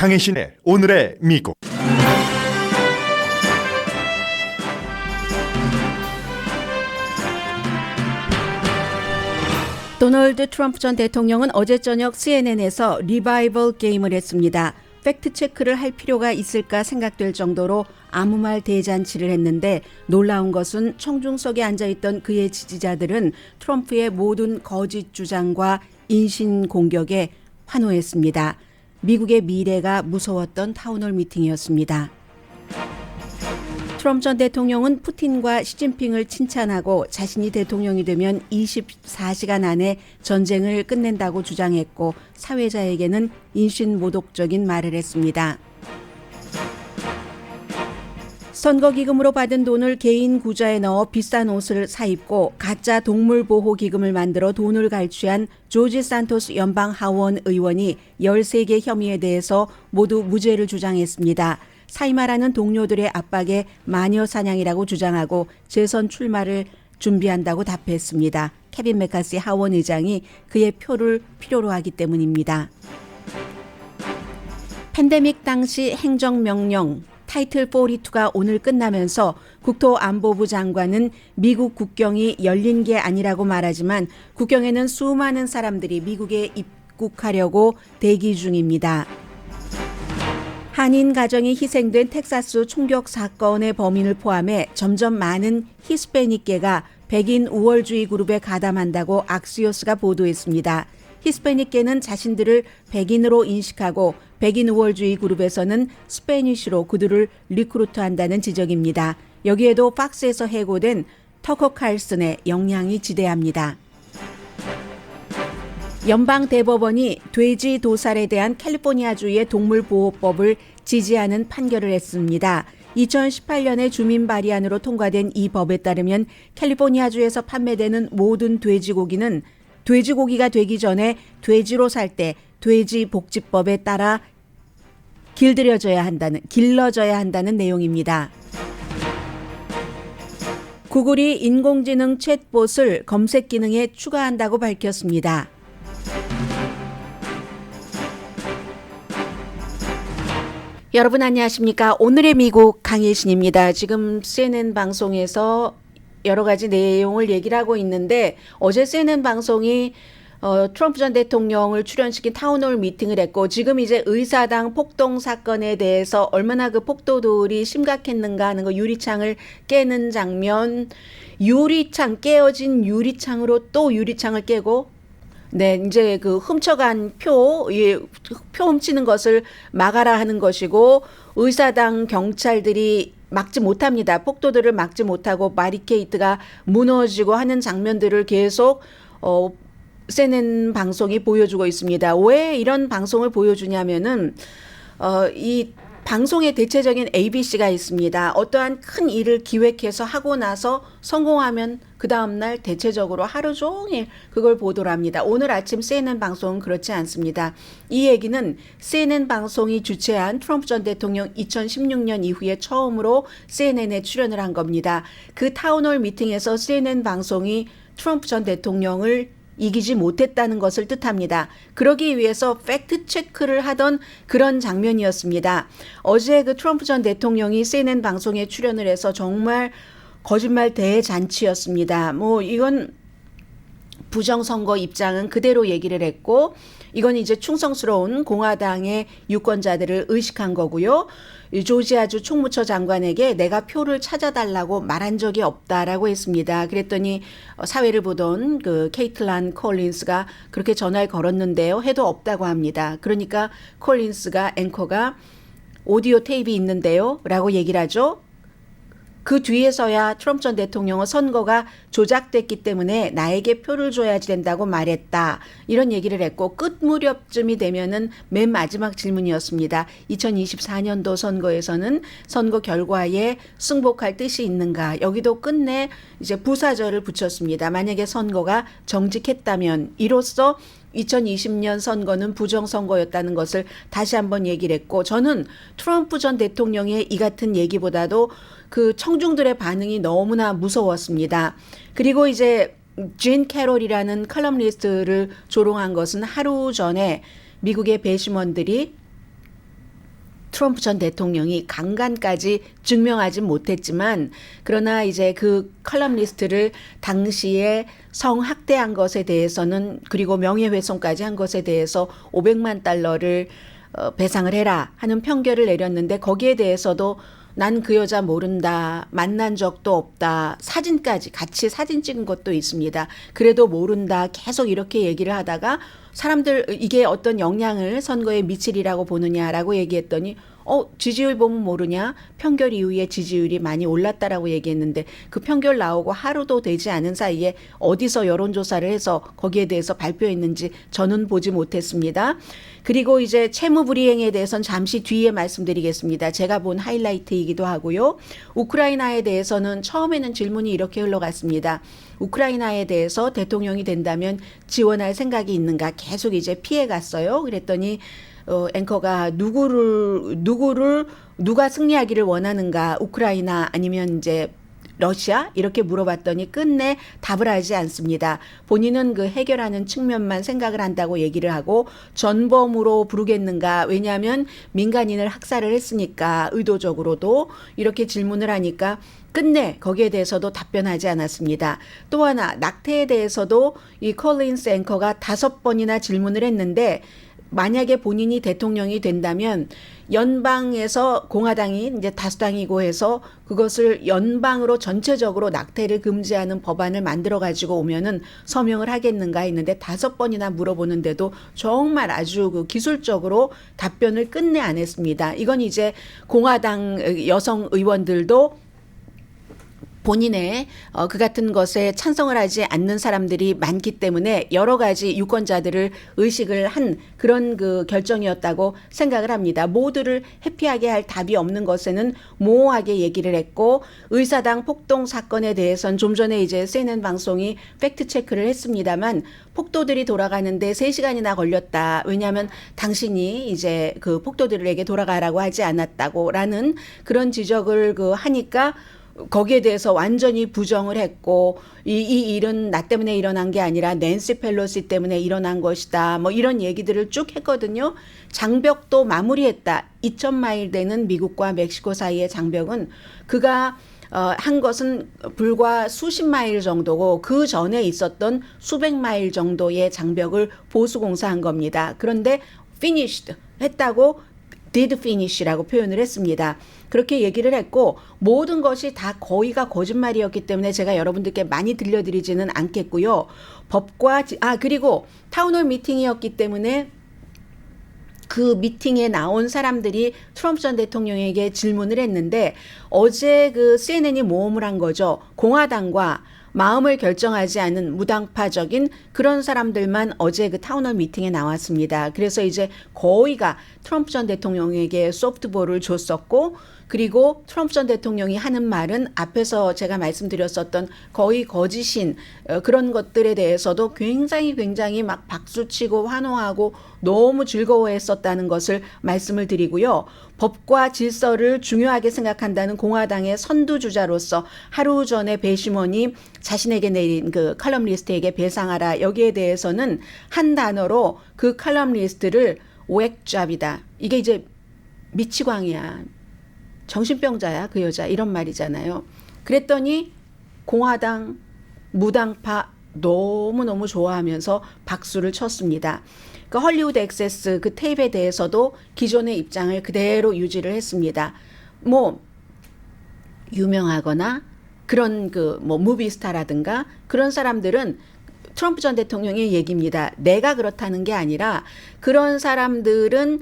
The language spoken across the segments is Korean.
강혜신의 오늘의 미국. 도널드 트럼프 전 대통령은 어제 저녁 CNN에서 리바이벌 게임을 했습니다. 팩트체크를 할 필요가 있을까 생각될 정도로 아무 말 대잔치를 했는데 놀라운 것은 청중석에 앉아있던 그의 지지자들은 트럼프의 모든 거짓 주장과 인신 공격에 환호했습니다. 미국의 미래가 무서웠던 타운홀 미팅이었습니다. 트럼프 전 대통령은 푸틴과 시진핑을 칭찬하고 자신이 대통령이 되면 24시간 안에 전쟁을 끝낸다고 주장했고 사회자에게는 인신모독적인 말을 했습니다. 선거기금으로 받은 돈을 개인 구좌에 넣어 비싼 옷을 사입고 가짜 동물보호기금을 만들어 돈을 갈취한 조지 산토스 연방하원 의원이 13개 혐의에 대해서 모두 무죄를 주장했습니다. 사임하라는 동료들의 압박에 마녀 사냥이라고 주장하고 재선 출마를 준비한다고 답했습니다. 케빈 메카시 하원 의장이 그의 표를 필요로 하기 때문입니다. 팬데믹 당시 행정명령 타이틀 42가 오늘 끝나면서 국토안보부 장관은 미국 국경이 열린 게 아니라고 말하지만 국경에는 수많은 사람들이 미국에 입국하려고 대기 중입니다. 한인 가정이 희생된 텍사스 총격 사건의 범인을 포함해 점점 많은 히스패닉계가 백인 우월주의 그룹에 가담한다고 악시오스가 보도했습니다. 히스패닉계는 자신들을 백인으로 인식하고 백인 우월주의 그룹에서는 스페니쉬로 그들을 리크루트한다는 지적입니다. 여기에도 팍스에서 해고된 터커 칼슨의 영향이 지대합니다. 연방대법원이 돼지 도살에 대한 캘리포니아주의 동물보호법을 지지하는 판결을 했습니다. 2018년에 주민 발의안으로 통과된 이 법에 따르면 캘리포니아주에서 판매되는 모든 돼지고기는 돼지고기가 되기 전에 돼지로 살 때 돼지복지법에 따라 길러져야 한다는 내용입니다. 구글이 인공지능 챗봇을 검색 기능에 추가한다고 밝혔습니다. 여러분 안녕하십니까? 오늘의 미국 강혜신입니다. 지금 CNN 방송에서 여러 가지 내용을 얘기를 하고 있는데 어제 CNN 방송이 트럼프 전 대통령을 출연시킨 타운홀 미팅을 했고 지금 이제 의사당 폭동 사건에 대해서 얼마나 그 폭도들이 심각했는가 하는 거 유리창을 깨는 장면, 깨어진 유리창으로 또 유리창을 깨고 네, 이제 그 훔쳐간 표 훔치는 것을 막아라 하는 것이고 의사당 경찰들이 막지 못합니다. 폭도들을 막지 못하고 바리케이트가 무너지고 하는 장면들을 계속 CNN 방송이 보여주고 있습니다. 왜 이런 방송을 보여주냐면은 이 방송의 대체적인 ABC가 있습니다. 어떠한 큰 일을 기획해서 하고 나서 성공하면 그 다음날 대체적으로 하루 종일 그걸 보도를 합니다. 오늘 아침 CNN 방송은 그렇지 않습니다. 이 얘기는 CNN 방송이 주최한 트럼프 전 대통령 2016년 이후에 처음으로 CNN에 출연을 한 겁니다. 그 타운홀 미팅에서 CNN 방송이 트럼프 전 대통령을 이기지 못했다는 것을 뜻합니다. 그러기 위해서 팩트 체크를 하던 그런 장면이었습니다. 어제 그 트럼프 전 대통령이 CNN 방송에 출연을 해서 정말 거짓말 대잔치였습니다. 이건 부정선거 입장은 그대로 얘기를 했고 이건 이제 충성스러운 공화당의 유권자들을 의식한 거고요. 조지아주 총무처 장관에게 내가 표를 찾아달라고 말한 적이 없다라고 했습니다. 그랬더니 사회를 보던 그 케이틀란 콜린스가 그렇게 전화를 걸었는데요. 해도 없다고 합니다. 그러니까 콜린스가 앵커가 오디오 테이프 있는데요 라고 얘기를 하죠. 그 뒤에서야 트럼프 전 대통령은 선거가 조작됐기 때문에 나에게 표를 줘야지 된다고 말했다. 이런 얘기를 했고 끝 무렵쯤이 되면은 맨 마지막 질문이었습니다. 2024년도 선거에서는 선거 결과에 승복할 뜻이 있는가. 여기도 끝내 이제 부사절을 붙였습니다. 만약에 선거가 정직했다면 이로써 2020년 선거는 부정선거였다는 것을 다시 한번 얘기를 했고 저는 트럼프 전 대통령의 이 같은 얘기보다도 그 청중들의 반응이 너무나 무서웠습니다. 그리고 이제 진 캐롤이라는 컬럼니스트를 조롱한 것은 하루 전에 미국의 배심원들이 트럼프 전 대통령이 강간까지 증명하지 못했지만 그러나 이제 그 컬럼니스트를 당시에 성학대한 것에 대해서는 그리고 명예훼손까지 한 것에 대해서 500만 달러를 배상을 해라 하는 판결을 내렸는데 거기에 대해서도 난 그 여자 모른다. 만난 적도 없다. 사진까지 같이 사진 찍은 것도 있습니다. 그래도 모른다. 계속 이렇게 얘기를 하다가 사람들 이게 어떤 영향을 선거에 미치리라고 보느냐라고 얘기했더니 지지율 보면 모르냐? 판결 이후에 지지율이 많이 올랐다라고 얘기했는데 그 판결 나오고 하루도 되지 않은 사이에 어디서 여론조사를 해서 거기에 대해서 발표했는지 저는 보지 못했습니다. 그리고 이제 채무불이행에 대해서는 잠시 뒤에 말씀드리겠습니다. 제가 본 하이라이트이기도 하고요. 우크라이나에 대해서는 처음에는 질문이 이렇게 흘러갔습니다. 우크라이나에 대해서 대통령이 된다면 지원할 생각이 있는가? 계속 이제 피해갔어요. 그랬더니 앵커가 누가 승리하기를 원하는가? 우크라이나 아니면 이제 러시아? 이렇게 물어봤더니 끝내 답을 하지 않습니다. 본인은 그 해결하는 측면만 생각을 한다고 얘기를 하고 전범으로 부르겠는가? 왜냐하면 민간인을 학살을 했으니까 의도적으로도 이렇게 질문을 하니까 끝내 거기에 대해서도 답변하지 않았습니다. 또 하나 낙태에 대해서도 이 콜린스 앵커가 5번이나 질문을 했는데 만약에 본인이 대통령이 된다면 연방에서 공화당이 이제 다수당이고 해서 그것을 연방으로 전체적으로 낙태를 금지하는 법안을 만들어 가지고 오면은 서명을 하겠는가 했는데 5번이나 물어보는데도 정말 아주 그 기술적으로 답변을 끝내 안 했습니다. 이건 이제 공화당 여성 의원들도 본인의 그 같은 것에 찬성을 하지 않는 사람들이 많기 때문에 여러 가지 유권자들을 의식을 한 그런 그 결정이었다고 생각을 합니다. 모두를 해피하게 할 답이 없는 것에는 모호하게 얘기를 했고 의사당 폭동 사건에 대해서는 좀 전에 이제 CNN 방송이 팩트 체크를 했습니다만 폭도들이 돌아가는데 3시간이나 걸렸다. 왜냐하면 당신이 이제 그 폭도들에게 돌아가라고 하지 않았다고라는 그런 지적을 하니까 거기에 대해서 완전히 부정을 했고 이 일은 나 때문에 일어난 게 아니라 낸시 펠로시 때문에 일어난 것이다. 뭐 이런 얘기들을 쭉 했거든요. 장벽도 마무리했다. 2,000마일 되는 미국과 멕시코 사이의 장벽은 그가 한 것은 불과 수십 마일 정도고 그 전에 있었던 수백 마일 정도의 장벽을 보수공사한 겁니다. 그런데 finished 했다고 did finish라고 표현을 했습니다. 그렇게 얘기를 했고 모든 것이 다 거의가 거짓말이었기 때문에 제가 여러분들께 많이 들려드리지는 않겠고요. 그리고 타운홀 미팅이었기 때문에 그 미팅에 나온 사람들이 트럼프 전 대통령에게 질문을 했는데 어제 그 CNN이 모험을 한 거죠. 공화당과 마음을 결정하지 않은 무당파적인 그런 사람들만 어제 그 타운홀 미팅에 나왔습니다. 그래서 이제 거의가 트럼프 전 대통령에게 소프트볼을 줬었고 그리고 트럼프 전 대통령이 하는 말은 앞에서 제가 말씀드렸었던 거의 거짓인 그런 것들에 대해서도 굉장히 막 박수치고 환호하고 너무 즐거워했었다는 것을 말씀을 드리고요. 법과 질서를 중요하게 생각한다는 공화당의 선두주자로서 하루 전에 배심원이 자신에게 내린 그 칼럼니스트에게 배상하라. 여기에 대해서는 한 단어로 그 칼럼니스트를 웩잡이다. 이게 이제 미치광이야. 정신병자야 그 여자 이런 말이잖아요. 그랬더니 공화당 무당파 너무너무 좋아하면서 박수를 쳤습니다. 그 헐리우드 액세스 그 테이프에 대해서도 기존의 입장을 그대로 유지를 했습니다. 뭐 유명하거나 그런 무비스타라든가 그런 사람들은 트럼프 전 대통령의 얘기입니다. 내가 그렇다는 게 아니라 그런 사람들은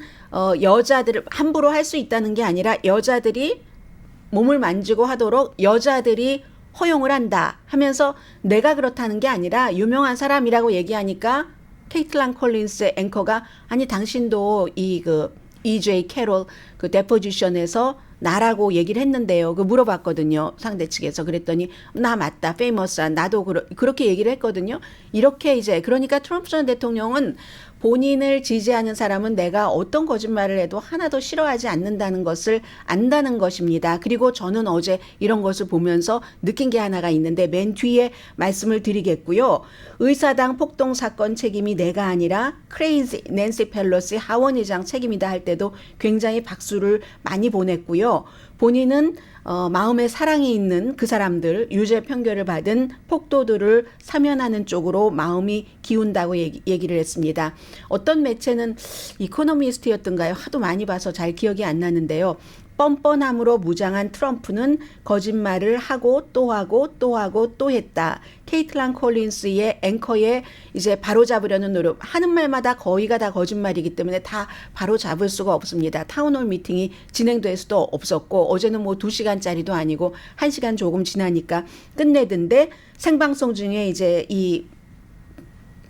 여자들을 함부로 할 수 있다는 게 아니라 여자들이 몸을 만지고 하도록 여자들이 허용을 한다 하면서 내가 그렇다는 게 아니라 유명한 사람이라고 얘기하니까 케이틀란 콜린스 앵커가 아니 당신도 EJ 캐롤 그 데포지션에서 나라고 얘기를 했는데요. 그 물어봤거든요. 상대 측에서. 그랬더니 나 맞다. 페이머스한 나도 그렇게 얘기를 했거든요. 이렇게 이제 그러니까 트럼프 전 대통령은 본인을 지지하는 사람은 내가 어떤 거짓말을 해도 하나도 싫어하지 않는다는 것을 안다는 것입니다. 그리고 저는 어제 이런 것을 보면서 느낀 게 하나가 있는데 맨 뒤에 말씀을 드리겠고요. 의사당 폭동 사건 책임이 내가 아니라 크레이지 낸시 펠로시 하원의장 책임이다 할 때도 굉장히 박수를 많이 보냈고요. 본인은 마음에 사랑이 있는 그 사람들, 유죄 판결을 받은 폭도들을 사면하는 쪽으로 마음이 기운다고 얘기를 했습니다. 어떤 매체는 이코노미스트였던가요? 하도 많이 봐서 잘 기억이 안 나는데요. 뻔뻔함으로 무장한 트럼프는 거짓말을 하고 또 하고 또 하고 또 했다. 케이틀란 콜린스의 앵커에 이제 바로잡으려는 노력. 하는 말마다 거의가 다 거짓말이기 때문에 다 바로잡을 수가 없습니다. 타운홀 미팅이 진행될 수도 없었고 어제는 뭐 2시간짜리도 아니고 1시간 조금 지나니까 끝내던데 생방송 중에 이제 이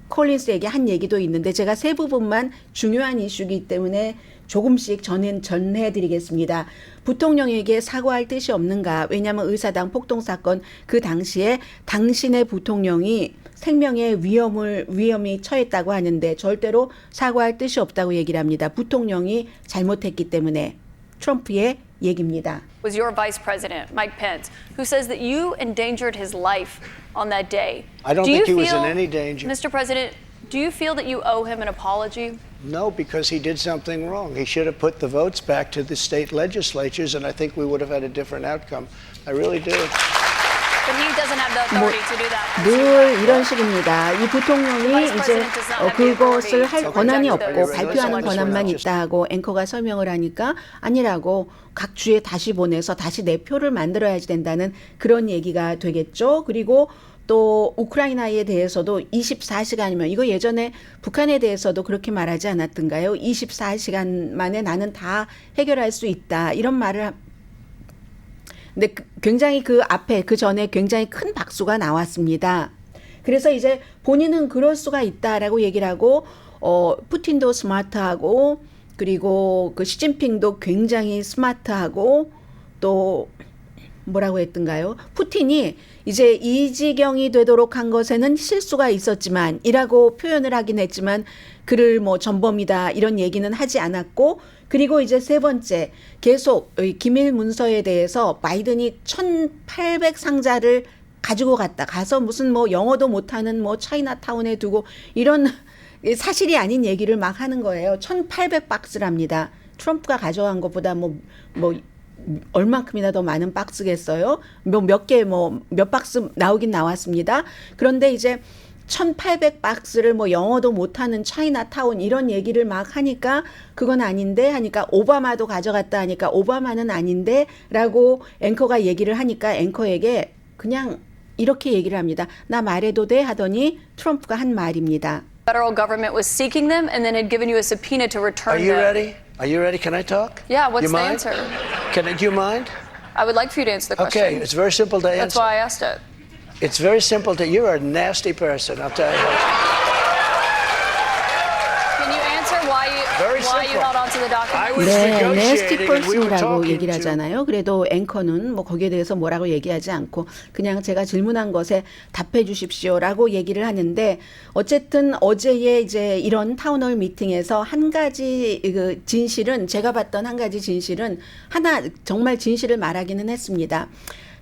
콜린스에게 한 얘기도 있는데 제가 세 부분만 중요한 이슈이기 때문에 조금씩 전해드리겠습니다. 부통령에게 사과할 뜻이 없는가? 왜냐하면 의사당 폭동 사건 그 당시에 당신의 부통령이 생명에 위험이 처했다고 하는데 절대로 사과할 뜻이 없다고 얘기를 합니다. 부통령이 잘못했기 때문에 트럼프의 얘기입니다. Was your vice president, Mike Pence, who says that you endangered his life on that day. I don't Do you think he was in feel, any danger. Mr. President, do you feel that you owe him an apology? No, because he did something wrong. He should have put the votes back to the state legislatures, and I think we would have had a different outcome. I really do. But he doesn't have the authority to do that. 늘 이런 식입니다. 이 부통령이 이제 그것을 할 권한이 없고 발표하는 권한만 있다 하고 앵커가 설명을 하니까 아니라고 각 주에 다시 보내서 다시 내 표를 만들어야지 된다는 그런 얘기가 되겠죠. 그리고 또 우크라이나에 대해서도 24시간이면 이거 예전에 북한에 대해서도 그렇게 말하지 않았던가요? 24시간 만에 나는 다 해결할 수 있다. 이런 말을 근데 굉장히 그 앞에 그 전에 굉장히 큰 박수가 나왔습니다. 그래서 이제 본인은 그럴 수가 있다라고 얘기를 하고 푸틴도 스마트하고 그리고 그 시진핑도 굉장히 스마트하고 또 뭐라고 했던가요? 푸틴이 이제 이 지경이 되도록 한 것에는 실수가 있었지만 이라고 표현을 하긴 했지만 그를 뭐 전범이다 이런 얘기는 하지 않았고 그리고 이제 세 번째 계속 기밀 문서에 대해서 바이든이 1,800 상자를 가지고 가서 무슨 뭐 영어도 못하는 뭐 차이나타운에 두고 이런 사실이 아닌 얘기를 막 하는 거예요. 1,800 박스랍니다. 트럼프가 가져간 것보다 뭐 얼만큼이나 더 많은 박스겠어요? 몇 박스 나오긴 나왔습니다. 그런데 이제 1,800 박스를 뭐 영어도 못하는 차이나타운 이런 얘기를 막 하니까 그건 아닌데 하니까 오바마도 가져갔다 하니까 오바마는 아닌데 라고 앵커가 얘기를 하니까 앵커에게 그냥 이렇게 얘기를 합니다. 나 말해도 돼 하더니 트럼프가 한 말입니다. Federal government was seeking them and then had given you a subpoena to return Are you them. ready? Are you ready? Can I talk? Yeah, what's You the mind? answer? Do you mind? I would like for you to answer the question. Okay, it's very simple to That's answer. why I asked it. It's very simple to. You're a nasty person. I'll tell you. Can you answer why you simple. held on to the document? I was 네, negotiating 네스티 and we were 펄슨이라고 talking 얘기를 to. 하잖아요. 그래도 앵커는 뭐 거기에 대해서 뭐라고 얘기하지 않고 그냥 제가 질문한 것에 답해 주십시오라고 얘기를 하는데 어쨌든 어제의 이제 이런 타운홀 미팅에서 한 가지 그 진실은 제가 봤던 한 가지 진실은 하나 정말 진실을 말하기는 했습니다.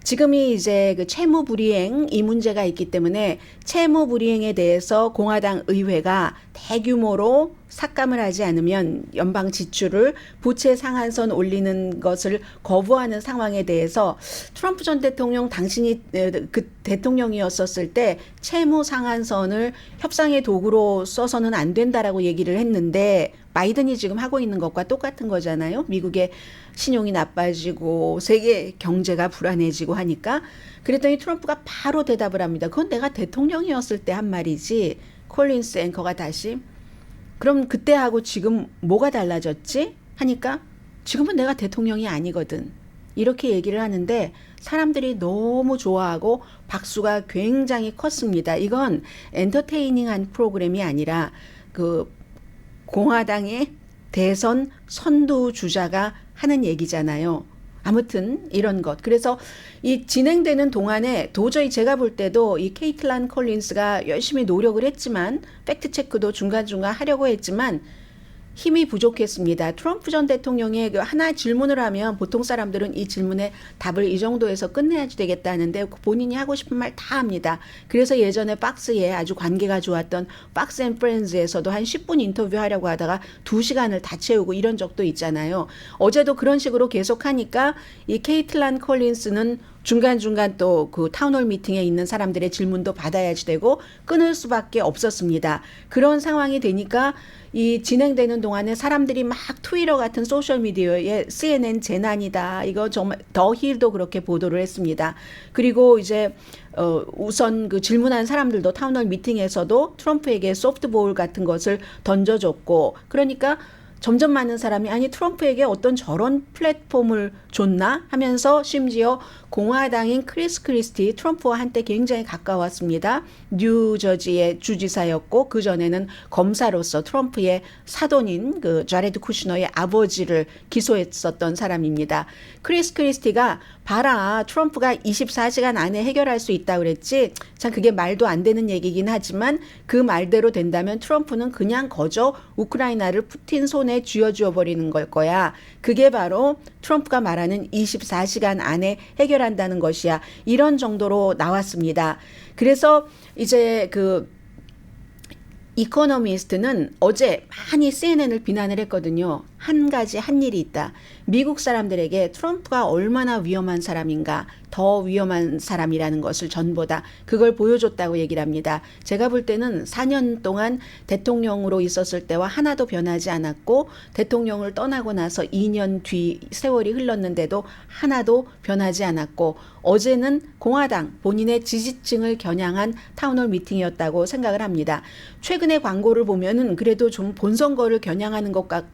지금이 이제 그 채무 불이행 이 문제가 있기 때문에 채무 불이행에 대해서 공화당 의회가 대규모로 삭감을 하지 않으면 연방 지출을 부채 상한선 올리는 것을 거부하는 상황에 대해서 트럼프 전 대통령 당신이 그 대통령이었었을 때 채무 상한선을 협상의 도구로 써서는 안 된다라고 얘기를 했는데 바이든이 지금 하고 있는 것과 똑같은 거잖아요. 미국의 신용이 나빠지고 세계 경제가 불안해지고 하니까 그랬더니 트럼프가 바로 대답을 합니다. 그건 내가 대통령이었을 때 한 말이지. 콜린스 앵커가 다시 그럼 그때하고 지금 뭐가 달라졌지? 하니까 지금은 내가 대통령이 아니거든. 이렇게 얘기를 하는데 사람들이 너무 좋아하고 박수가 굉장히 컸습니다. 이건 엔터테이닝한 프로그램이 아니라 그 공화당의 대선 선두 주자가 하는 얘기잖아요. 아무튼 이런 것. 그래서 이 진행되는 동안에 도저히 제가 볼 때도 이 케이틀란 콜린스가 열심히 노력을 했지만 팩트체크도 중간중간 하려고 했지만 힘이 부족했습니다. 트럼프 전 대통령의 그 하나 질문을 하면 보통 사람들은 이 질문에 답을 이 정도에서 끝내야 되겠다 하는데 본인이 하고 싶은 말 다 합니다. 그래서 예전에 박스에 아주 관계가 좋았던 박스 앤 프렌즈에서도 한 10분 인터뷰하려고 하다가 2시간을 다 채우고 이런 적도 있잖아요. 어제도 그런 식으로 계속하니까 이 케이틀란 콜린스는 중간중간 또 그 타운홀 미팅에 있는 사람들의 질문도 받아야지 되고 끊을 수밖에 없었습니다. 그런 상황이 되니까 이 진행되는 동안에 사람들이 막 트위터 같은 소셜미디어에 CNN 재난이다. 이거 정말 더 힐도 그렇게 보도를 했습니다. 그리고 이제 우선 그 질문한 사람들도 타운홀 미팅에서도 트럼프에게 소프트볼 같은 것을 던져줬고 그러니까 점점 많은 사람이 아니 트럼프에게 어떤 저런 플랫폼을 줬나 하면서 심지어 공화당인 크리스 크리스티 트럼프와 한때 굉장히 가까웠습니다. 뉴저지의 주지사였고 그전에는 검사로서 트럼프의 사돈인 그 자레드 쿠시너의 아버지를 기소했었던 사람입니다. 크리스 크리스티가 봐라 트럼프가 24시간 안에 해결할 수 있다고 그랬지. 참 그게 말도 안 되는 얘기긴 하지만 그 말대로 된다면 트럼프는 그냥 거저 우크라이나를 푸틴 손에 쥐어주어 버리는 걸 거야. 그게 바로 트럼프가 말하는 24시간 안에 해결한다는 것이야. 이런 정도로 나왔습니다. 그래서 이제 그 이코노미스트는 어제 많이 CNN을 비난을 했거든요. 한 가지 한 일이 있다. 미국 사람들에게 트럼프가 얼마나 위험한 사람인가, 더 위험한 사람이라는 것을 전보다 그걸 보여줬다고 얘기를 합니다. 제가 볼 때는 4년 동안 대통령으로 있었을 때와 하나도 변하지 않았고 대통령을 떠나고 나서 2년 뒤 세월이 흘렀는데도 하나도 변하지 않았고 어제는 공화당 본인의 지지층을 겨냥한 타운홀 미팅이었다고 생각을 합니다. 최근의 광고를 보면은 그래도 좀 본선거를 겨냥하는 것과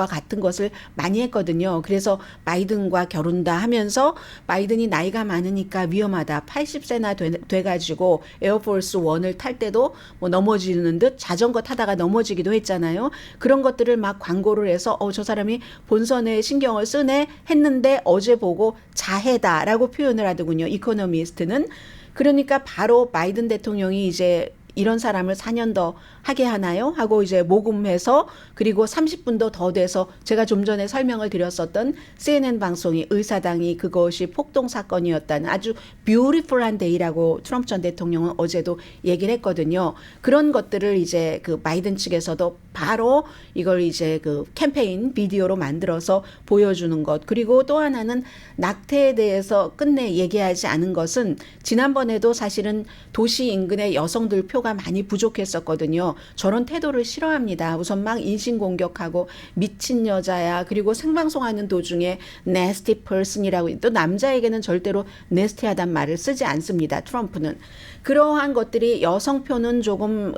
같은 것을 많이 했거든요. 그래서 바이든과 결혼다 하면서 바이든이 나이가 많으니까 위험하다. 80세나 돼가지고 에어포스 1을 탈 때도 뭐 넘어지는 듯 자전거 타다가 넘어지기도 했잖아요. 그런 것들을 막 광고를 해서 저 사람이 본선에 신경을 쓰네 했는데 어제 보고 자해다라고 표현을 하더군요. 이코노미스트는. 그러니까 바로 바이든 대통령이 이제 이런 사람을 4년 더 하게 하나요? 하고 이제 모금해서 그리고 30분도 더 돼서 제가 좀 전에 설명을 드렸었던 CNN 방송이 의사당이 그것이 폭동 사건이었다는 아주 뷰티풀한 데이라고 트럼프 전 대통령은 어제도 얘기를 했거든요. 그런 것들을 이제 그 바이든 측에서도 바로 이걸 이제 그 캠페인 비디오로 만들어서 보여주는 것. 그리고 또 하나는 낙태에 대해서 끝내 얘기하지 않은 것은 지난번에도 사실은 도시 인근의 여성들 표가 많이 부족했었거든요. 저런 태도를 싫어합니다. 우선 막 인신공격하고 미친 여자야. 그리고 생방송하는 도중에 nasty person이라고 또 남자에게는 절대로 nasty하단 말을 쓰지 않습니다. 트럼프는. 그러한 것들이 여성표는 조금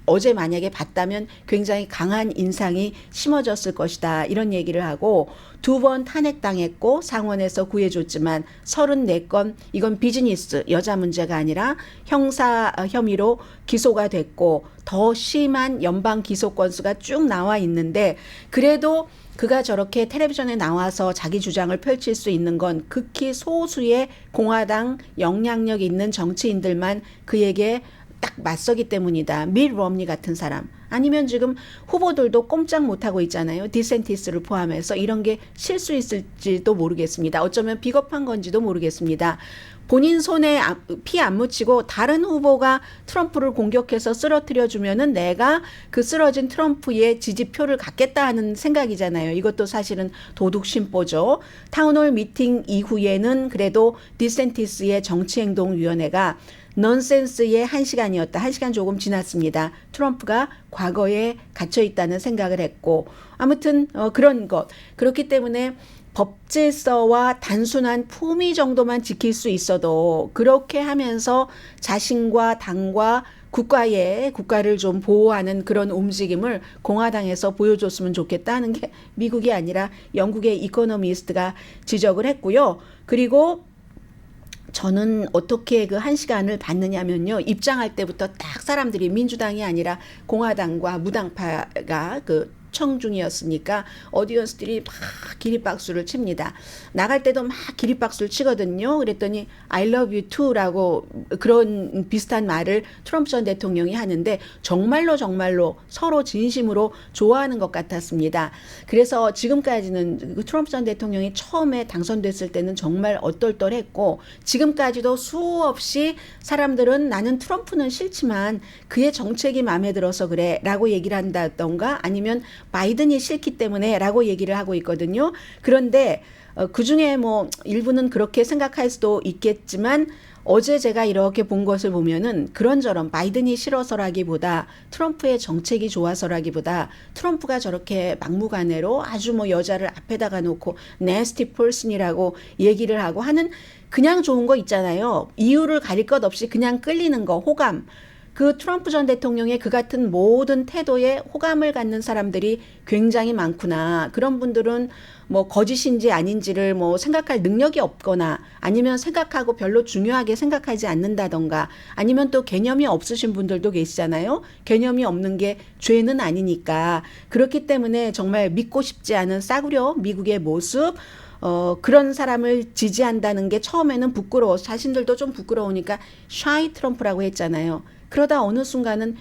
어제 만약에 봤다면 굉장히 강한 인상이 심어졌을 것이다. 이런 얘기를 하고 2번 탄핵당했고 상원에서 구해줬지만 34건 이건 비즈니스 여자 문제가 아니라 형사 혐의로 기소가 됐고 더 심한 연방 기소 건수가 쭉 나와 있는데 그래도 그가 저렇게 텔레비전에 나와서 자기 주장을 펼칠 수 있는 건 극히 소수의 공화당 영향력 있는 정치인들만 그에게 딱 맞서기 때문이다. 밋 럼니 같은 사람. 아니면 지금 후보들도 꼼짝 못하고 있잖아요. 디센티스를 포함해서 이런 게 실수 있을지도 모르겠습니다. 어쩌면 비겁한 건지도 모르겠습니다. 본인 손에 피 안 묻히고 다른 후보가 트럼프를 공격해서 쓰러뜨려 주면은 내가 그 쓰러진 트럼프의 지지표를 갖겠다 하는 생각이잖아요. 이것도 사실은 도둑 심보죠. 타운홀 미팅 이후에는 그래도 디센티스의 정치행동위원회가 넌센스의 1시간이었다. 1시간 조금 지났습니다. 트럼프가 과거에 갇혀 있다는 생각을 했고 아무튼 그런 것. 그렇기 때문에 법질서와 단순한 품위 정도만 지킬 수 있어도 그렇게 하면서 자신과 당과 국가를 좀 보호하는 그런 움직임을 공화당에서 보여줬으면 좋겠다는 게 미국이 아니라 영국의 이코노미스트가 지적을 했고요. 그리고 저는 어떻게 그 1시간을 봤느냐면요. 입장할 때부터 딱 사람들이 민주당이 아니라 공화당과 무당파가 그 청중이었으니까 오디언스들이 막 기립박수를 칩니다. 나갈 때도 막 기립박수를 치거든요. 그랬더니 I love you too라고 그런 비슷한 말을 트럼프 전 대통령이 하는데 정말로 서로 진심으로 좋아하는 것 같았습니다. 그래서 지금까지는 그 트럼프 전 대통령이 처음에 당선됐을 때는 정말 얼떨떨했고 지금까지도 수없이 사람들은 나는 트럼프는 싫지만 그의 정책이 마음에 들어서 그래 라고 얘기를 한다던가 아니면 바이든이 싫기 때문에 라고 얘기를 하고 있거든요. 그런데 그 중에 뭐 일부는 그렇게 생각할 수도 있겠지만 어제 제가 이렇게 본 것을 보면은 그런저런 바이든이 싫어서라기보다 트럼프의 정책이 좋아서라기보다 트럼프가 저렇게 막무가내로 아주 뭐 여자를 앞에다가 놓고 nasty person이라고 얘기를 하고 하는 그냥 좋은 거 있잖아요. 이유를 가릴 것 없이 그냥 끌리는 거, 호감. 그 트럼프 전 대통령의 그 같은 모든 태도에 호감을 갖는 사람들이 굉장히 많구나. 그런 분들은 뭐 거짓인지 아닌지를 뭐 생각할 능력이 없거나 아니면 생각하고 별로 중요하게 생각하지 않는다던가 아니면 또 개념이 없으신 분들도 계시잖아요. 개념이 없는 게 죄는 아니니까. 그렇기 때문에 정말 믿고 싶지 않은 싸구려 미국의 모습 그런 사람을 지지한다는 게 처음에는 부끄러워. 자신들도 좀 부끄러우니까 샤이 트럼프라고 했잖아요. 그러다 어느 순간은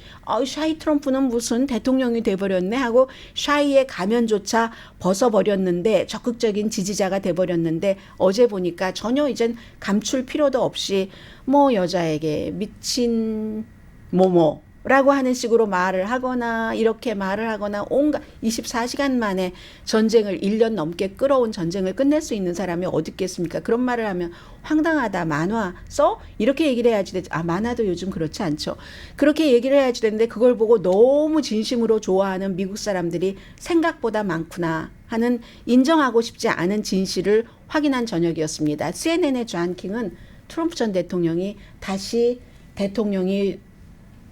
샤이 트럼프는 무슨 대통령이 돼버렸네 하고 샤이의 가면조차 벗어버렸는데 적극적인 지지자가 돼버렸는데 어제 보니까 전혀 이젠 감출 필요도 없이 뭐 여자에게 미친 모모 라고 하는 식으로 말을 하거나 이렇게 말을 하거나 온갖 24시간 만에 전쟁을 1년 넘게 끌어온 전쟁을 끝낼 수 있는 사람이 어디 있겠습니까? 그런 말을 하면 황당하다. 만화 써? 이렇게 얘기를 해야지 되지. 만화도 요즘 그렇지 않죠. 그렇게 얘기를 해야지 되는데 그걸 보고 너무 진심으로 좋아하는 미국 사람들이 생각보다 많구나 하는 인정하고 싶지 않은 진실을 확인한 저녁이었습니다. CNN의 존 킹은 트럼프 전 대통령이 다시 대통령이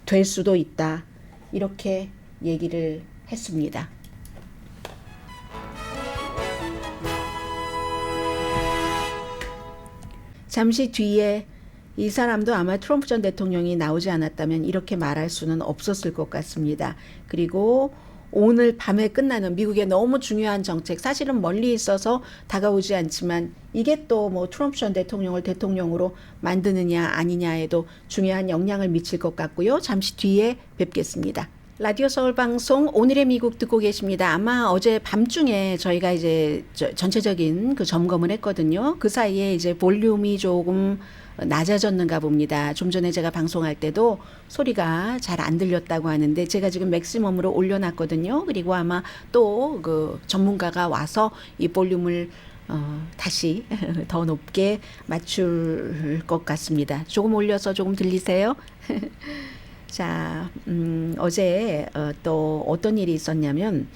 될 수도 있다. 이렇게 얘기를 했습니다. 잠시 뒤에 이 사람도 아마 트럼프 전 대통령이 나오지 않았다면 이렇게 말할 수는 없었을 것 같습니다. 그리고 오늘 밤에 끝나는 미국의 너무 중요한 정책, 사실은 멀리 있어서 다가오지 않지만 이게 또 뭐 트럼프 전 대통령을 대통령으로 만드느냐 아니냐에도 중요한 영향을 미칠 것 같고요. 잠시 뒤에 뵙겠습니다. 라디오 서울 방송 오늘의 미국 듣고 계십니다. 아마 어제 밤중에 저희가 이제 전체적인 그 점검을 했거든요. 그 사이에 이제 볼륨이 조금 낮아졌는가 봅니다. 좀 전에 제가 방송할 때도 소리가 잘 안 들렸다고 하는데 제가 지금 맥시멈으로 올려놨거든요. 그리고 아마 또 그 전문가가 와서 이 볼륨을 다시 더 높게 맞출 것 같습니다. 조금 올려서 조금 들리세요? 자, 어제 또 어떤 일이 있었냐면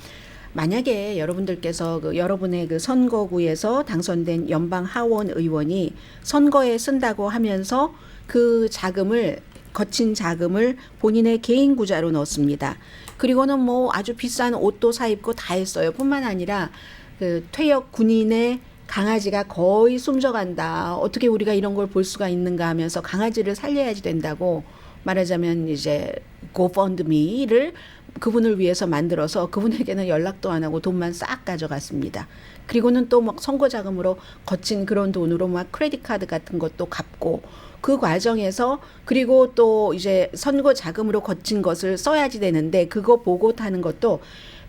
만약에 여러분들께서 여러분의 그 선거구에서 당선된 연방 하원 의원이 선거에 쓴다고 하면서 그 자금을 거친 자금을 본인의 개인 구자로 넣었습니다. 그리고는 뭐 아주 비싼 옷도 사입고 다 했어요. 뿐만 아니라 그 퇴역 군인의 강아지가 거의 숨져간다. 어떻게 우리가 이런 걸 볼 수가 있는가 하면서 강아지를 살려야지 된다고 말하자면 이제 고펀드미를 그분을 위해서 만들어서 그분에게는 연락도 안 하고 돈만 싹 가져갔습니다. 그리고는 또 막 선거 자금으로 거친 그런 돈으로 막 크레딧 카드 같은 것도 갚고 그 과정에서 그리고 또 이제 선거 자금으로 거친 것을 써야지 되는데 그거 보고 타는 것도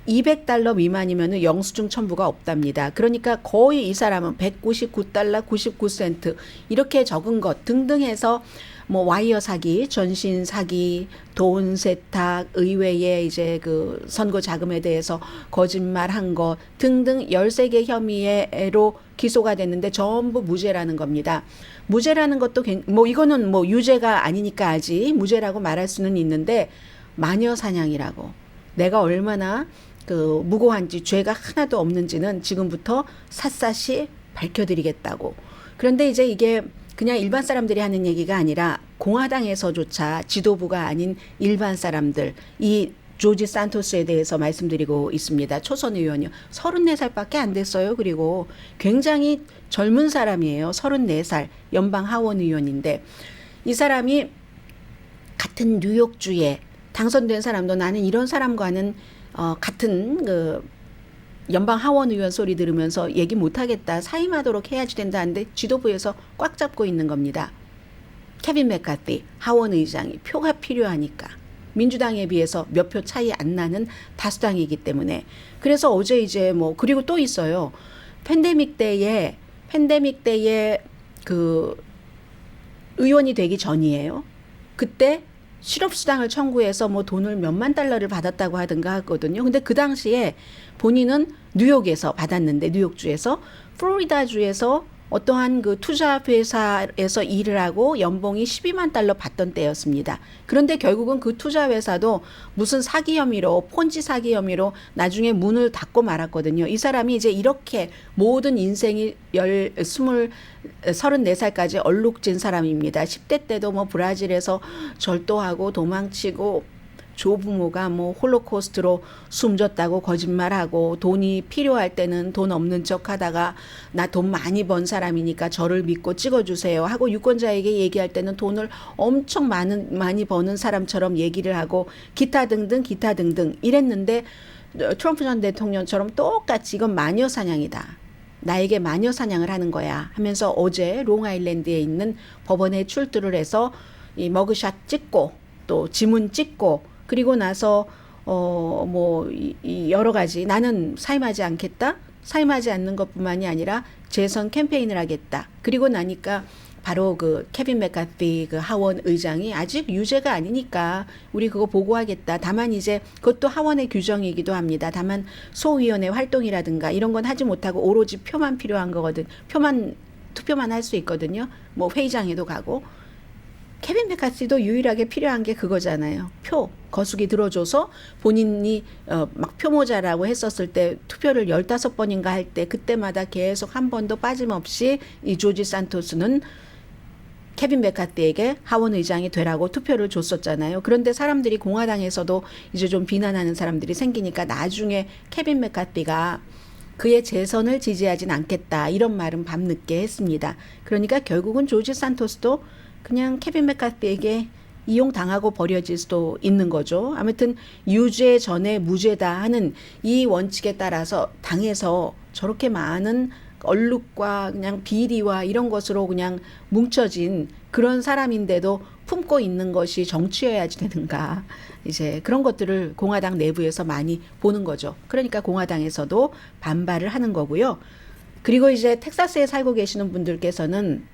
$200 미만이면 영수증 첨부가 없답니다. 그러니까 거의 이 사람은 $199 99센트 이렇게 적은 것 등등 해서 뭐 와이어 사기, 전신 사기, 돈 세탁, 의회에 이제 그 선거 자금에 대해서 거짓말한 거 등등 13개 혐의로 기소가 됐는데 전부 무죄라는 겁니다. 무죄라는 것도 뭐 이거는 뭐 유죄가 아니니까 아직 무죄라고 말할 수는 있는데 마녀 사냥이라고 내가 얼마나 그 무고한지 죄가 하나도 없는지는 지금부터 샅샅이 밝혀드리겠다고. 그런데 이제 이게 그냥 일반 사람들이 하는 얘기가 아니라 공화당에서조차 지도부가 아닌 일반 사람들 이 조지 산토스에 대해서 말씀드리고 있습니다. 초선 의원이요. 34살밖에 안 됐어요. 그리고 굉장히 젊은 사람이에요. 34살 연방 하원 의원인데 이 사람이 같은 뉴욕주에 당선된 사람도 나는 이런 사람과는 같은 그 연방 하원 의원 소리 들으면서 얘기 못하겠다. 사임하도록 해야지 된다는데 지도부에서 꽉 잡고 있는 겁니다. 케빈 맥카티 하원 의장이 표가 필요하니까 민주당에 비해서 몇 표 차이 안 나는 다수당이기 때문에 그래서 어제 이제 뭐 그리고 또 있어요. 팬데믹 때에 그 의원이 되기 전이에요. 그때 실업수당을 청구해서 뭐 돈을 몇만 달러를 받았다고 하던가 하거든요. 근데 그 당시에 본인은 뉴욕에서 받았는데 뉴욕주에서 플로리다주에서 어떠한 그 투자 회사에서 일을 하고 연봉이 12만 달러 받던 때였습니다. 그런데 결국은 그 투자 회사도 무슨 사기 혐의로 폰지 사기 혐의로 나중에 문을 닫고 말았거든요. 이 사람이 이제 이렇게 모든 인생이 34살까지 얼룩진 사람입니다. 10대 때도 뭐 브라질에서 절도하고 도망치고 조부모가 뭐 홀로코스트로 숨졌다고 거짓말하고 돈이 필요할 때는 돈 없는 척하다가 나 돈 많이 번 사람이니까 저를 믿고 찍어주세요 하고 유권자에게 얘기할 때는 돈을 엄청 많이 버는 사람처럼 얘기를 하고 기타 등등 이랬는데 트럼프 전 대통령처럼 똑같이 이건 마녀 사냥이다. 나에게 마녀 사냥을 하는 거야 하면서 어제 롱아일랜드에 있는 법원에 출두를 해서 이 머그샷 찍고 또 지문 찍고 그리고 나서 여러 가지 나는 사임하지 않겠다. 사임하지 않는 것뿐만이 아니라 재선 캠페인을 하겠다. 그리고 나니까 바로 그 케빈 맥카티 그 하원 의장이 아직 유죄가 아니니까 우리 그거 보고하겠다. 다만 이제 그것도 하원의 규정이기도 합니다. 다만 소위원회 활동이라든가 이런 건 하지 못하고 오로지 표만 필요한 거거든. 투표만 할 수 있거든요. 뭐 회의장에도 가고. 케빈 맥카티도 유일하게 필요한 게 그거잖아요. 표 거수기 들어줘서 본인이 막 표모자라고 했었을 때 투표를 15번인가 할 때 그때마다 계속 한 번도 빠짐없이 이 조지 산토스는 케빈 맥카티에게 하원 의장이 되라고 투표를 줬었잖아요. 그런데 사람들이 공화당에서도 이제 좀 비난하는 사람들이 생기니까 나중에 케빈 맥카티가 그의 재선을 지지하진 않겠다 이런 말은 밤늦게 했습니다. 그러니까 결국은 조지 산토스도 그냥 케빈 맥카티에게 이용당하고 버려질 수도 있는 거죠. 아무튼 유죄 전에 무죄다 하는 이 원칙에 따라서 당에서 저렇게 많은 얼룩과 그냥 비리와 이런 것으로 그냥 뭉쳐진 그런 사람인데도 품고 있는 것이 정치여야지 되는가. 이제 그런 것들을 공화당 내부에서 많이 보는 거죠. 그러니까 공화당에서도 반발을 하는 거고요. 그리고 이제 텍사스에 살고 계시는 분들께서는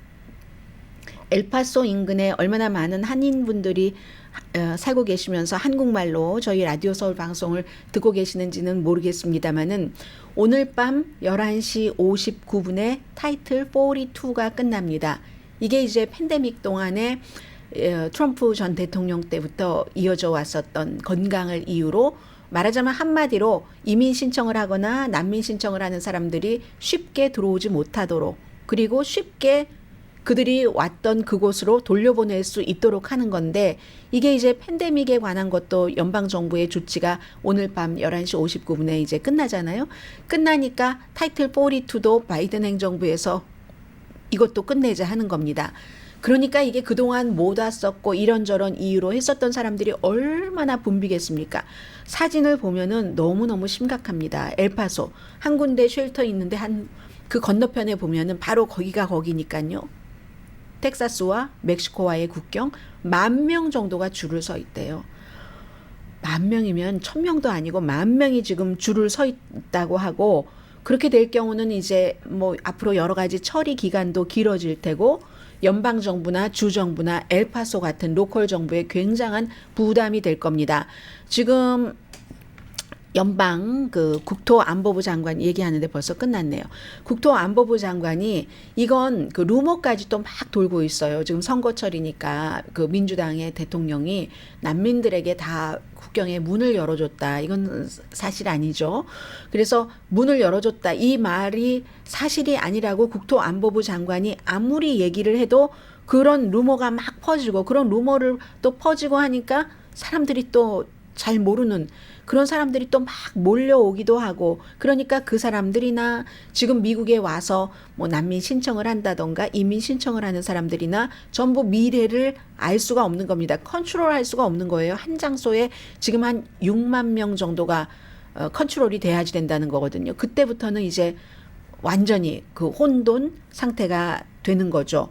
엘파소 인근에 얼마나 많은 한인분들이 살고 계시면서 한국말로 저희 라디오 서울 방송을 듣고 계시는지는 모르겠습니다만은 오늘 밤 11시 59분에 타이틀 42가 끝납니다. 이게 이제 팬데믹 동안에 트럼프 전 대통령 때부터 이어져 왔었던 건강을 이유로 말하자면 한마디로 이민 신청을 하거나 난민 신청을 하는 사람들이 쉽게 들어오지 못하도록 그리고 쉽게 그들이 왔던 그곳으로 돌려보낼 수 있도록 하는 건데 이게 이제 팬데믹에 관한 것도 연방정부의 조치가 오늘 밤 11시 59분에 이제 끝나잖아요. 끝나니까 타이틀 42도 바이든 행정부에서 이것도 끝내자 하는 겁니다. 그러니까 이게 그동안 못 왔었고 이런저런 이유로 했었던 사람들이 얼마나 붐비겠습니까? 사진을 보면은 너무너무 심각합니다. 엘파소 한 군데 쉘터 있는데 그 건너편에 보면은 바로 거기가 거기니까요. 텍사스와 멕시코와의 국경 10,000명 정도가 줄을 서 있대요. 10,000명이면 1,000명도 아니고 10,000명이 지금 줄을 서 있다고 하고 그렇게 될 경우는 이제 뭐 앞으로 여러 가지 처리 기간도 길어질 테고 연방정부나 주정부나 엘파소 같은 로컬 정부에 굉장한 부담이 될 겁니다. 지금 연방 그 국토안보부 장관 얘기하는데 벌써 끝났네요. 국토안보부 장관이 이건 그 루머까지 또 막 돌고 있어요. 지금 선거철이니까 그 민주당의 대통령이 난민들에게 다 국경에 문을 열어줬다. 이건 사실 아니죠. 그래서 문을 열어줬다. 이 말이 사실이 아니라고 국토안보부 장관이 아무리 얘기를 해도 그런 루머가 막 퍼지고 그런 루머를 또 퍼지고 하니까 사람들이 또 잘 모르는 그런 사람들이 또 막 몰려오기도 하고 그러니까 그 사람들이나 지금 미국에 와서 뭐 난민 신청을 한다던가 이민 신청을 하는 사람들이나 전부 미래를 알 수가 없는 겁니다. 컨트롤할 수가 없는 거예요. 한 장소에 지금 한 6만 명 정도가 컨트롤이 돼야지 된다는 거거든요. 그때부터는 이제 완전히 그 혼돈 상태가 되는 거죠.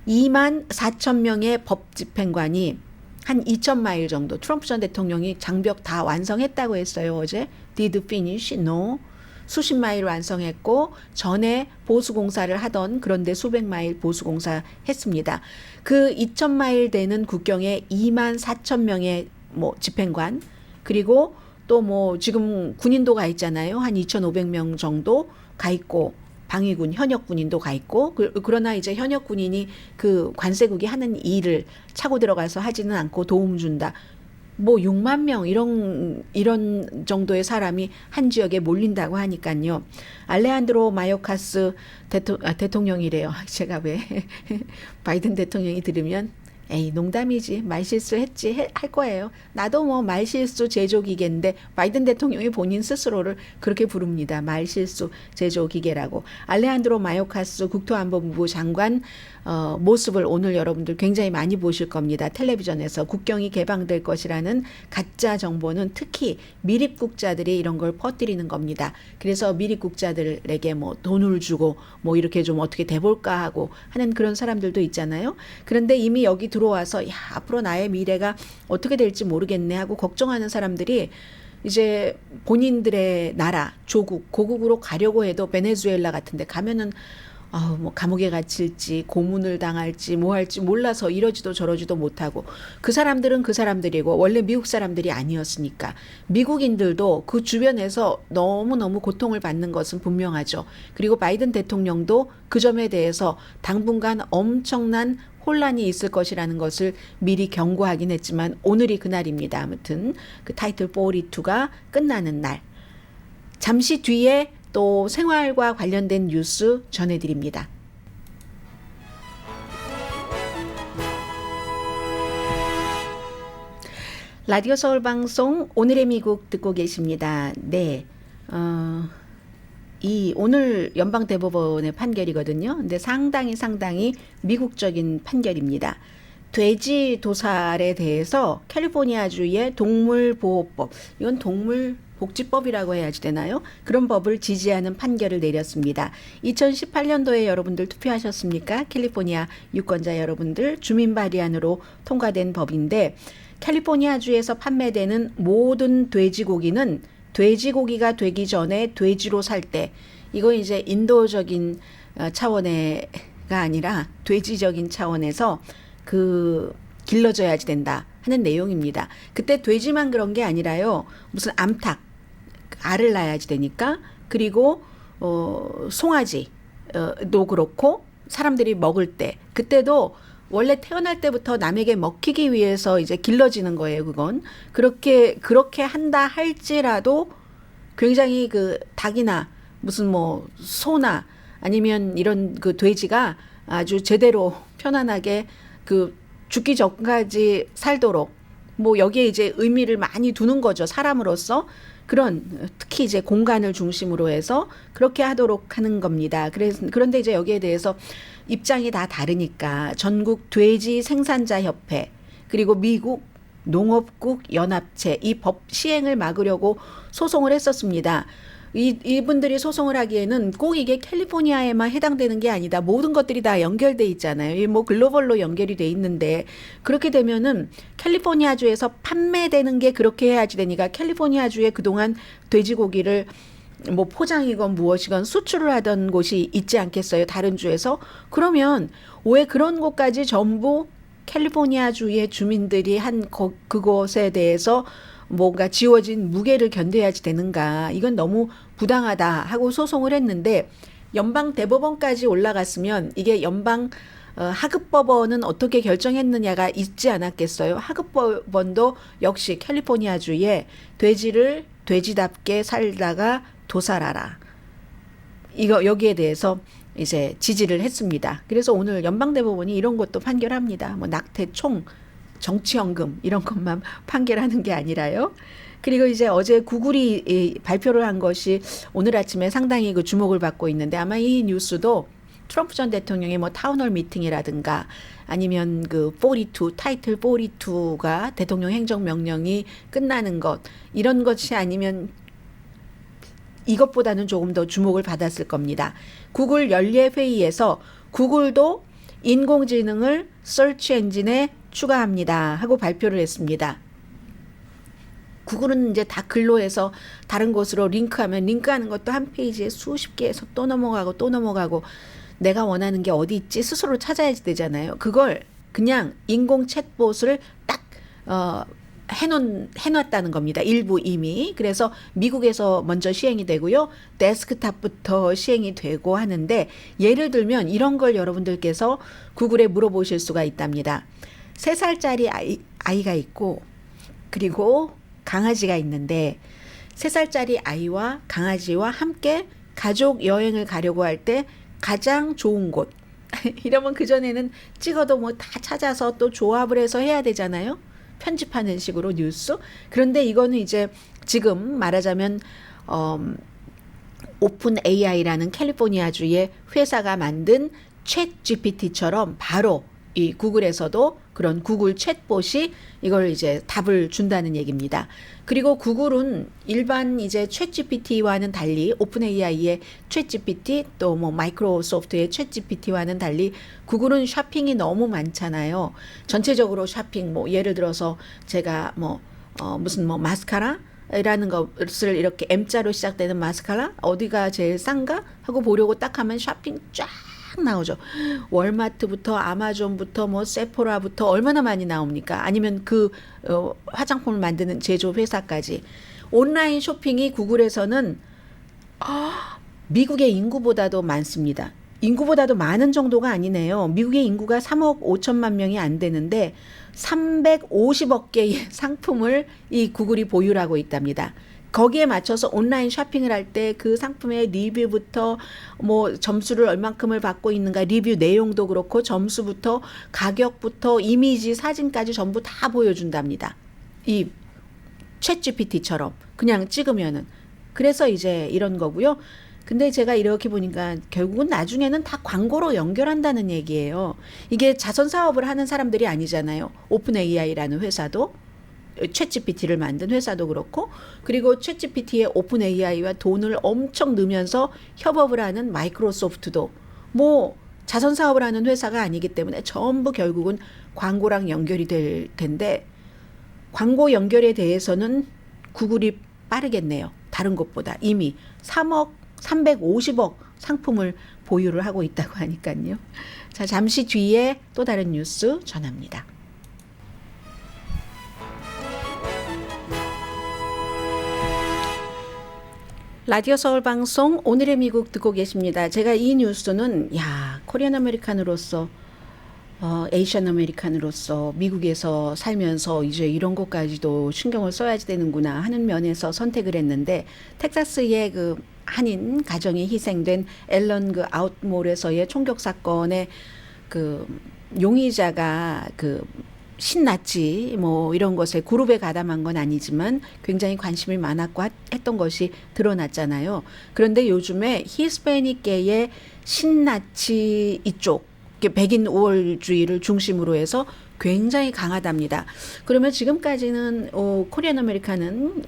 2만 4천 명의 법 집행관이 한 2천 마일 정도 트럼프 전 대통령이 장벽 다 완성했다고 했어요. 어제 did finish? No. 수십 마일 완성했고 전에 보수공사를 하던 그런데 수백 마일 보수공사 했습니다. 그 2천 마일 되는 국경에 2만 4천 명의 뭐 집행관 그리고 또 뭐 지금 군인도 가 있잖아요. 한 2,500명 정도 가 있고 방위군 현역 군인도 가 있고 그러나 이제 현역 군인이 그 관세국이 하는 일을 차고 들어가서 하지는 않고 도움 준다. 뭐 6만 명 이런 정도의 사람이 한 지역에 몰린다고 하니까요. 알레한드로 마요카스 대통령이래요. 제가 왜 바이든 대통령이 들으면 에이 농담이지 말실수했지 할 거예요. 나도 뭐 말실수 제조기계인데 바이든 대통령이 본인 스스로를 그렇게 부릅니다. 말실수 제조기계라고. 알레한드로 마요카스 국토안보부 장관 모습을 오늘 여러분들 굉장히 많이 보실 겁니다. 텔레비전에서 국경이 개방될 것이라는 가짜 정보는 특히 미립국자들이 이런 걸 퍼뜨리는 겁니다. 그래서 미립국자들에게 뭐 돈을 주고 뭐 이렇게 좀 어떻게 돼볼까 하고 하는 그런 사람들도 있잖아요. 그런데 이미 여기 들어와서 야 앞으로 나의 미래가 어떻게 될지 모르겠네 하고 걱정하는 사람들이 이제 본인들의 나라 조국 고국으로 가려고 해도 베네수엘라 같은데 가면은 뭐 감옥에 갇힐지 고문을 당할지 뭐 할지 몰라서 이러지도 저러지도 못하고 그 사람들은 그 사람들이고 원래 미국 사람들이 아니었으니까 미국인들도 그 주변에서 너무너무 고통을 받는 것은 분명하죠. 그리고 바이든 대통령도 그 점에 대해서 당분간 엄청난 혼란이 있을 것이라는 것을 미리 경고하긴 했지만 오늘이 그날입니다. 아무튼 그 타이틀 42가 끝나는 날. 잠시 뒤에 또 생활과 관련된 뉴스 전해드립니다. 라디오 서울 방송 오늘의 미국 듣고 계십니다. 네, 이 오늘 연방대법원의 판결이거든요. 근데 상당히 미국적인 판결입니다. 돼지 도살에 대해서 캘리포니아주의 동물보호법, 이건 동물복지법이라고 해야지 되나요? 그런 법을 지지하는 판결을 내렸습니다. 2018년도에 여러분들 투표하셨습니까? 캘리포니아 유권자 여러분들 주민 발의안으로 통과된 법인데 캘리포니아주에서 판매되는 모든 돼지고기는 돼지고기가 되기 전에 돼지로 살 때 이거 이제 인도적인 차원가 아니라 돼지적인 차원에서 그 길러져야지 된다 하는 내용입니다. 그때 돼지만 그런 게 아니라요. 무슨 암탉 알을 낳아야지 되니까 그리고 송아지도 그렇고 사람들이 먹을 때 그때도 원래 태어날 때부터 남에게 먹히기 위해서 이제 길러지는 거예요. 그건 그렇게 한다 할지라도 굉장히 그 닭이나 무슨 뭐 소나 아니면 이런 그 돼지가 아주 제대로 편안하게 그 죽기 전까지 살도록 뭐 여기에 이제 의미를 많이 두는 거죠. 사람으로서 그런 특히 이제 공간을 중심으로 해서 그렇게 하도록 하는 겁니다. 그런데 이제 여기에 대해서 입장이 다 다르니까 전국 돼지 생산자 협회 그리고 미국 농업국 연합체 이 법 시행을 막으려고 소송을 했었습니다. 이분들이 소송을 하기에는 꼭 이게 캘리포니아에만 해당되는 게 아니다. 모든 것들이 다 연결돼 있잖아요. 뭐 글로벌로 연결이 돼 있는데 그렇게 되면은 캘리포니아주에서 판매되는 게 그렇게 해야지 되니까 캘리포니아주에 그동안 돼지고기를 뭐 포장이건 무엇이건 수출을 하던 곳이 있지 않겠어요? 다른 주에서? 그러면 왜 그런 곳까지 전부 캘리포니아주의 주민들이 한 그곳에 대해서 뭔가 지워진 무게를 견뎌야지 되는가. 이건 너무 부당하다 하고 소송을 했는데 연방 대법원까지 올라갔으면 이게 연방 하급법원은 어떻게 결정했느냐가 있지 않았겠어요. 하급법원도 역시 캘리포니아주에 돼지를 돼지답게 살다가 도살하라. 여기에 대해서 이제 지지를 했습니다. 그래서 오늘 연방대법원이 이런 것도 판결합니다. 뭐 낙태, 총, 정치연금 이런 것만 판결하는 게 아니라요. 그리고 이제 어제 구글이 발표를 한 것이 오늘 아침에 상당히 그 주목을 받고 있는데 아마 이 뉴스도 트럼프 전 대통령의 뭐 타운홀 미팅이라든가 아니면 그 42, 타이틀 42가 대통령 행정명령이 끝나는 것 이런 것이 아니면 이것보다는 조금 더 주목을 받았을 겁니다. 구글 연례회의에서 구글도 인공지능을 서치 엔진에 추가합니다 하고 발표를 했습니다. 구글은 이제 다 글로 해서 다른 곳으로 링크하면 링크하는 것도 한 페이지에 수십 개에서 또 넘어가고 또 넘어가고 내가 원하는 게 어디 있지 스스로 찾아야 되잖아요. 그걸 그냥 인공 챗봇을 딱 해놨다는 겁니다. 일부 이미. 그래서 미국에서 먼저 시행이 되고요. 데스크탑부터 시행이 되고 하는데 예를 들면 이런 걸 여러분들께서 구글에 물어보실 수가 있답니다. 3살짜리 아이가 있고 그리고 강아지가 있는데 3살짜리 아이와 강아지와 함께 가족 여행을 가려고 할 때 가장 좋은 곳 이러면 그전에는 찍어도 뭐 다 찾아서 또 조합을 해서 해야 되잖아요. 편집하는 식으로 뉴스. 그런데 이거는 이제 지금 말하자면 오픈 AI라는 캘리포니아주의 회사가 만든 챗 GPT처럼 바로 이 구글에서도 그런 구글 챗봇이 이걸 이제 답을 준다는 얘기입니다. 그리고 구글은 일반 이제 챗 GPT와는 달리 오픈 AI의 챗 GPT 또 뭐 마이크로소프트의 챗 GPT와는 달리 구글은 쇼핑이 너무 많잖아요. 전체적으로 쇼핑 뭐 예를 들어서 제가 무슨 마스카라라는 것을 이렇게 M자로 시작되는 마스카라 어디가 제일 싼가 하고 보려고 딱 하면 쇼핑 쫙 나오죠. 월마트부터 아마존부터 뭐 세포라부터 얼마나 많이 나옵니까? 아니면 그 화장품을 만드는 제조 회사까지. 온라인 쇼핑이 구글에서는 미국의 인구보다도 많습니다. 인구보다도 많은 정도가 아니네요. 미국의 인구가 3억 5천만 명이 안 되는데 350억 개의 상품을 이 구글이 보유하고 있답니다. 거기에 맞춰서 온라인 쇼핑을 할 때 그 상품의 리뷰부터 뭐 점수를 얼만큼을 받고 있는가 리뷰 내용도 그렇고 점수부터 가격부터 이미지 사진까지 전부 다 보여준답니다. 이 챗 GPT처럼 그냥 찍으면은. 그래서 이제 이런 거고요. 근데 제가 이렇게 보니까 결국은 나중에는 다 광고로 연결한다는 얘기예요. 이게 자선 사업을 하는 사람들이 아니잖아요. 오픈 AI라는 회사도 챗 GPT를 만든 회사도 그렇고 그리고 챗 GPT의 오픈 AI와 돈을 엄청 넣으면서 협업을 하는 마이크로소프트도 뭐 자선 사업을 하는 회사가 아니기 때문에 전부 결국은 광고랑 연결이 될 텐데 광고 연결에 대해서는 구글이 빠르겠네요. 다른 곳보다 이미 350억 상품을 보유를 하고 있다고 하니까요. 자, 잠시 뒤에 또 다른 뉴스 전합니다. 라디오 서울 방송 오늘의 미국 듣고 계십니다. 제가 이 뉴스는 코리안 아메리칸으로서 에이시안 아메리칸으로서 미국에서 살면서 이제 이런 것까지도 신경을 써야지 되는구나 하는 면에서 선택을 했는데 텍사스의 그 한인 가정이 희생된 앨런 그 아웃몰에서의 총격 사건의 그 용의자가 그 신나치 뭐 이런 것에 그룹에 가담한 건 아니지만 굉장히 관심이 많았고 했던 것이 드러났잖아요. 그런데 요즘에 히스패닉계의 신나치 이쪽 백인 우월주의를 중심으로 해서 굉장히 강하답니다. 그러면 지금까지는 코리안 아메리칸은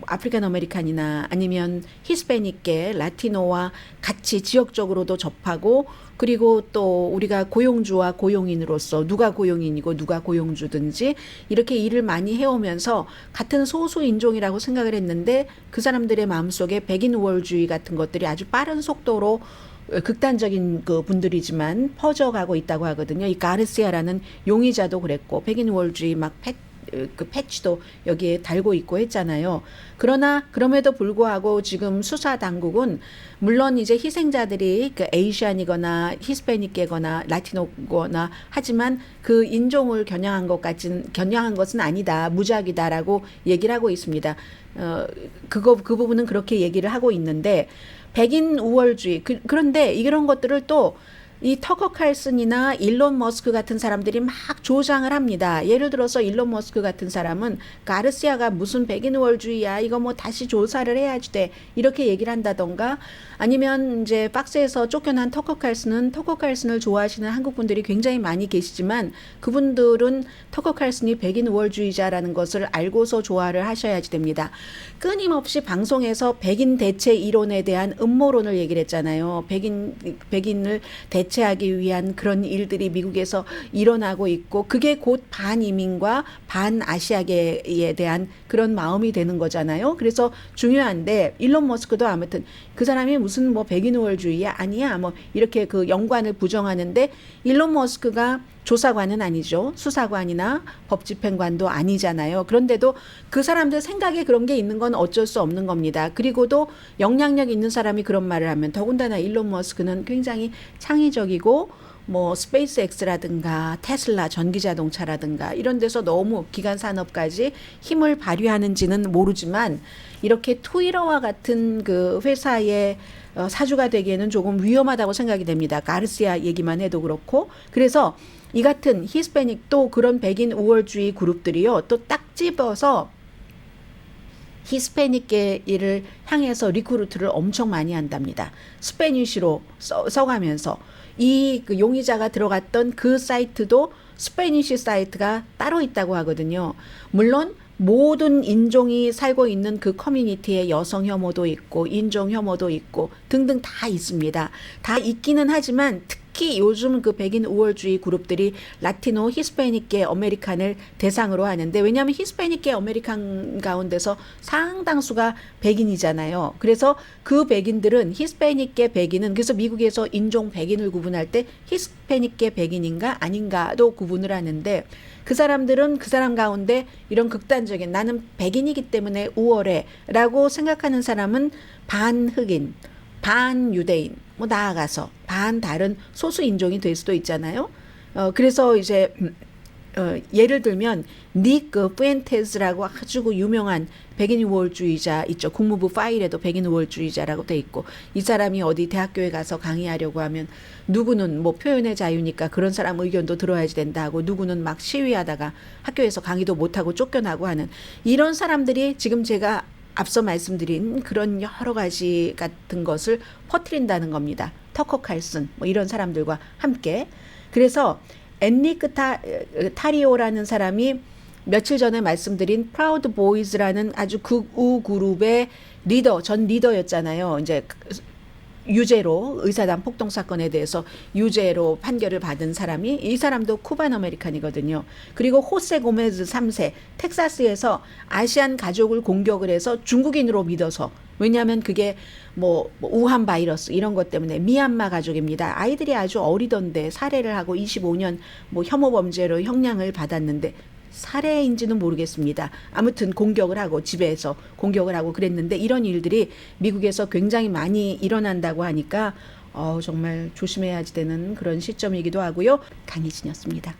아프리칸 아메리칸이나 아니면 히스패닉계 라티노와 같이 지역적으로도 접하고 그리고 또 우리가 고용주와 고용인으로서 누가 고용인이고 누가 고용주든지 이렇게 일을 많이 해오면서 같은 소수 인종이라고 생각을 했는데 그 사람들의 마음속에 백인 우월주의 같은 것들이 아주 빠른 속도로 극단적인 그 분들이지만 퍼져가고 있다고 하거든요. 이 가르시아라는 용의자도 그랬고 백인 우월주의 막 그 패치도 여기에 달고 있고 했잖아요. 그러나 그럼에도 불구하고 지금 수사 당국은 물론 이제 희생자들이 그 에이시안이거나 히스패닉계거나 라티노거나 하지만 그 인종을 겨냥한 것은 아니다. 무작위다라고 얘기를 하고 있습니다. 그 부분은 그렇게 얘기를 하고 있는데 백인 우월주의 그런데 이런 것들을 또 이 터커 칼슨이나 일론 머스크 같은 사람들이 막 조장을 합니다. 예를 들어서 일론 머스크 같은 사람은 가르시아가 무슨 백인 우월주의야, 이거 뭐 다시 조사를 해야지 돼, 이렇게 얘기를 한다던가, 아니면 이제 박스에서 쫓겨난 터커 칼슨은 터커 칼슨을 좋아하시는 한국 분들이 굉장히 많이 계시지만 그분들은 터커 칼슨이 백인 우월주의자라는 것을 알고서 좋아를 하셔야지 됩니다. 끊임없이 방송에서 백인 대체 이론에 대한 음모론을 얘기를 했잖아요. 백인을 대체하기 위한 그런 일들이 미국에서 일어나고 있고 그게 곧 반이민과 반아시아계에 대한 그런 마음이 되는 거잖아요. 그래서 중요한데 일론 머스크도 아무튼 그 사람이 무슨 뭐 백인 우월주의야 아니야 뭐 이렇게 그 연관을 부정하는데 일론 머스크가 조사관은 아니죠. 수사관이나 법집행관도 아니잖아요. 그런데도 그 사람들 생각에 그런 게 있는 건 어쩔 수 없는 겁니다. 그리고도 영향력 있는 사람이 그런 말을 하면 더군다나 일론 머스크는 굉장히 창의적이고 뭐 스페이스X라든가 테슬라 전기자동차라든가 이런 데서 너무 기간 산업까지 힘을 발휘하는지는 모르지만 이렇게 트위터와 같은 그 회사의 사주가 되기에는 조금 위험하다고 생각이 됩니다. 가르시아 얘기만 해도 그렇고. 그래서 이 같은 히스패닉 또 그런 백인 우월주의 그룹들이요, 또 딱 집어서 히스패닉계를 향해서 리크루트를 엄청 많이 한답니다. 스페니쉬로 써가면서 이 그 용의자가 들어갔던 그 사이트도 스페니쉬 사이트가 따로 있다고 하거든요. 물론 모든 인종이 살고 있는 그 커뮤니티에 여성 혐오도 있고 인종 혐오도 있고 등등 다 있습니다. 다 있기는 하지만 특히 요즘 그 백인 우월주의 그룹들이 라티노 히스패닉계 아메리칸을 대상으로 하는데, 왜냐하면 히스패닉계 아메리칸 가운데서 상당수가 백인이잖아요. 그래서 그 백인들은 히스패닉계 백인은, 그래서 미국에서 인종 백인을 구분할 때 히스패닉계 백인인가 아닌가도 구분을 하는데, 그 사람들은 그 사람 가운데 이런 극단적인 나는 백인이기 때문에 우월해 라고 생각하는 사람은 반 흑인, 반 유대인, 뭐 나아가서 반 다른 소수 인종이 될 수도 있잖아요. 그래서 이제 예를 들면 닉 푸엔테스라고 아주 유명한 백인 우월주의자 있죠. 국무부 파일에도 백인 우월주의자라고 돼 있고, 이 사람이 어디 대학교에 가서 강의하려고 하면 누구는 뭐 표현의 자유니까 그런 사람 의견도 들어야지 된다 하고, 누구는 막 시위하다가 학교에서 강의도 못하고 쫓겨나고 하는 이런 사람들이 지금 제가 앞서 말씀드린 그런 여러 가지 같은 것을 퍼뜨린다는 겁니다. 터커 칼슨 뭐 이런 사람들과 함께. 그래서 엔리크 타리오라는 사람이 며칠 전에 말씀드린 프라우드 보이즈라는 아주 극우 그룹의 전 리더였잖아요. 이제 유죄로 의사단 폭동 사건에 대해서 유죄로 판결을 받은 사람이, 이 사람도 쿠반 아메리칸이거든요. 그리고 호세 고메즈 3세 텍사스에서 아시안 가족을 공격을 해서 중국인으로 믿어서, 왜냐하면 그게 뭐 우한 바이러스 이런 것 때문에 미얀마 가족입니다. 아이들이 아주 어리던데 살해를 하고 25년 뭐 혐오 범죄로 형량을 받았는데, 살해인지는 모르겠습니다. 아무튼 공격을 하고 집에서 공격을 하고 그랬는데, 이런 일들이 미국에서 굉장히 많이 일어난다고 하니까 정말 조심해야지 되는 그런 시점이기도 하고요. 강희진이었습니다.